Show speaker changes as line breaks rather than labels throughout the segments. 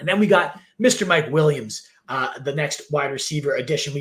And then we got Mr. Mike Williams, the next wide receiver addition.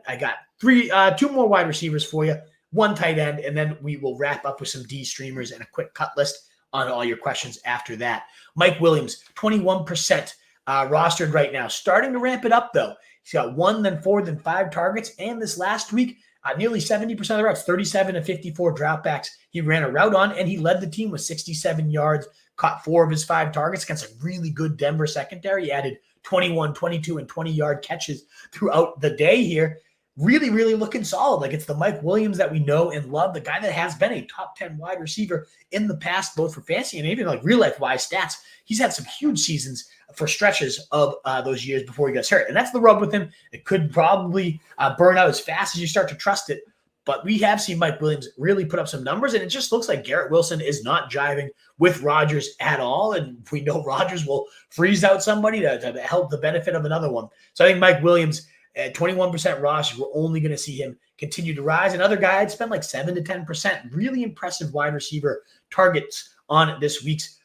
I got two more wide receivers for you, one tight end, and then we will wrap up with some D streamers and a quick cut list on all your questions after that. Mike Williams, 21% rostered right now. Starting to ramp it up, though. He's got 1, then 4, then 5 targets. And this last week, nearly 70% of the routes, 37 to 54 dropbacks. He ran a route on, and he led the team with 67 yards, caught 4 of his 5 targets against a really good Denver secondary. He added 21, 22, and 20-yard catches throughout the day here. Really, really looking solid. Like, it's the Mike Williams that we know and love, the guy that has been a top 10 wide receiver in the past, both for fantasy and even like real-life-wise stats. He's had some huge seasons for stretches of those years before he gets hurt. And that's the rub with him. It could probably burn out as fast as you start to trust it. But we have seen Mike Williams really put up some numbers, and it just looks like Garrett Wilson is not jiving with Rodgers at all. And we know Rodgers will freeze out somebody to help the benefit of another one. So I think Mike Williams at 21% roster, we're only going to see him continue to rise. Another guy, I'd spend like 7 to 10%. Really impressive wide receiver targets on this week's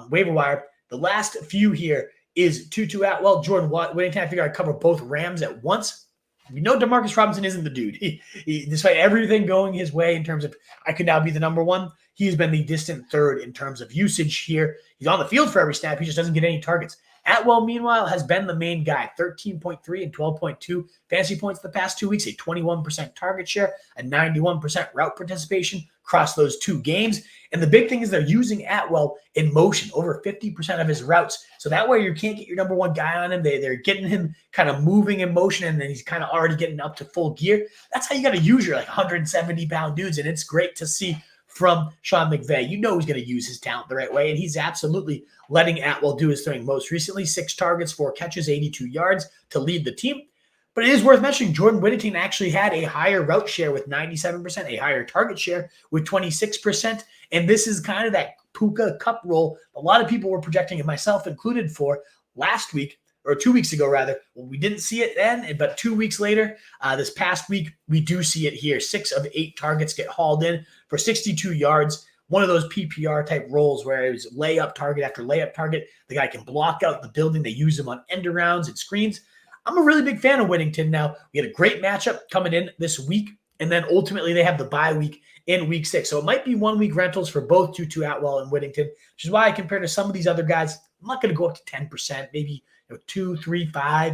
waiver wire. The last few here is Tutu, Atwell, Jordan Whittington. I figure I'd cover both Rams at once. We know Demarcus Robinson isn't the dude. He, despite everything going his way in terms of I could now be the number one, he's been the distant third in terms of usage here. He's on the field for every snap. He just doesn't get any targets. Atwell, meanwhile, has been the main guy, 13.3 and 12.2 fantasy points the past 2 weeks, a 21% target share, a 91% route participation across those 2 games. And the big thing is they're using Atwell in motion, over 50% of his routes. So that way you can't get your number one guy on him. They're getting him kind of moving in motion, and then he's kind of already getting up to full gear. That's how you got to use your like 170-pound dudes, and it's great to see from Sean McVay. You know he's going to use his talent the right way, and he's absolutely letting Atwell do his thing. Most recently, 6 targets, 4 catches, 82 yards to lead the team. But it is worth mentioning Jordan Whittington actually had a higher route share with 97%, a higher target share with 26%, and this is kind of that Puka Cup role a lot of people were projecting, and myself included, for last week, or 2 weeks ago, rather. Well, we didn't see it then, but 2 weeks later, this past week, we do see it here. 6 of 8 targets get hauled in for 62 yards. One of those PPR type roles where it was layup target after layup target. The guy can block out the building. They use him on end arounds and screens. I'm a really big fan of Whittington now. We had a great matchup coming in this week, and then ultimately they have the bye week in week 6. So it might be 1-week rentals for both Tutu, Atwell, and Whittington, which is why I compare to some of these other guys. I'm not going to go up to 10%, maybe 2, 3, 5.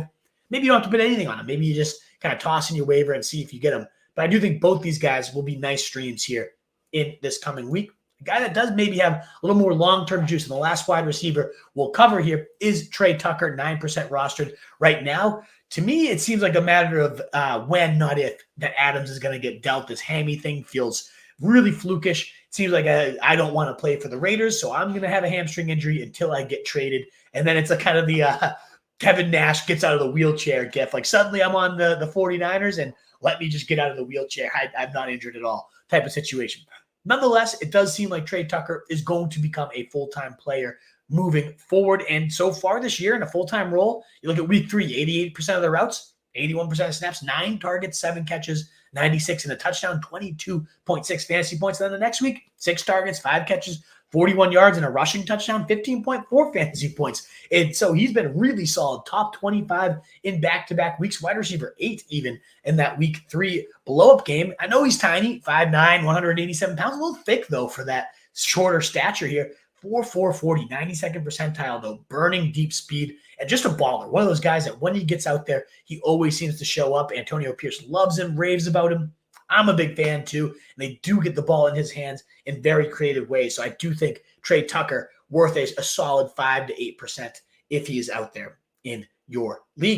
Maybe you don't have to put anything on them. Maybe you just kind of toss in your waiver and see if you get them. But I do think both these guys will be nice streams here in this coming week. The guy that does maybe have a little more long-term juice, and the last wide receiver we'll cover here is Trey Tucker, 9% rostered right now. To me, it seems like a matter of when, not if, that Adams is going to get dealt. This hammy thing feels really flukish. It seems like I don't want to play for the Raiders, so I'm going to have a hamstring injury until I get traded. And then it's a kind of the Kevin Nash gets out of the wheelchair gif. Like, suddenly I'm on the 49ers, and let me just get out of the wheelchair. I'm not injured at all type of situation. Nonetheless, it does seem like Trey Tucker is going to become a full-time player moving forward. And so far this year in a full-time role, you look at week 3, 88% of the routes, 81% of snaps, 9 targets, 7 catches, 96 and a touchdown, 22.6 fantasy points. And then the next week, 6 targets, 5 catches, 41 yards and a rushing touchdown, 15.4 fantasy points. And so he's been really solid, top 25 in back-to-back weeks, wide receiver 8 even in that week 3 blow-up game. I know he's tiny, 5'9", 187 pounds, a little thick though for that shorter stature here. 4.40, 92nd percentile though, burning deep speed, and just a baller. One of those guys that when he gets out there, he always seems to show up. Antonio Pierce loves him, raves about him. I'm a big fan too, and they do get the ball in his hands in very creative ways. So I do think Trey Tucker worth a solid 5 to 8% if he is out there in your league.